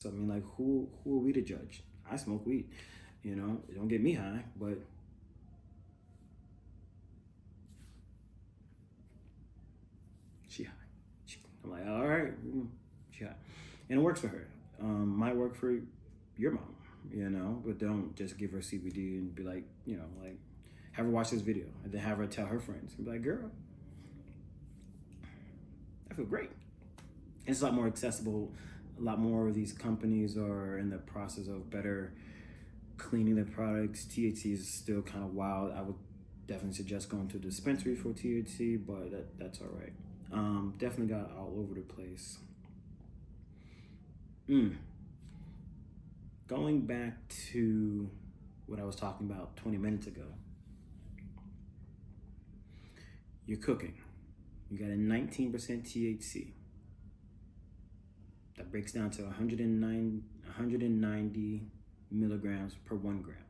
So I mean, like, who are we to judge? I smoke weed, you know. It don't get me high, but she high. I'm like, all right, she high, and it works for her. Might work for your mom, you know, but don't just give her CBD and be like, you know, like, have her watch this video and then have her tell her friends and be like, girl, I feel great. And it's a lot more accessible. A lot more of these companies are in the process of better cleaning their products. THC is still kind of wild. I would definitely suggest going to a dispensary for THC, but that's all right. Definitely got all over the place. Going back to what I was talking about 20 minutes ago, you're cooking. You got a 19% THC. That breaks down to 190 milligrams per 1 gram.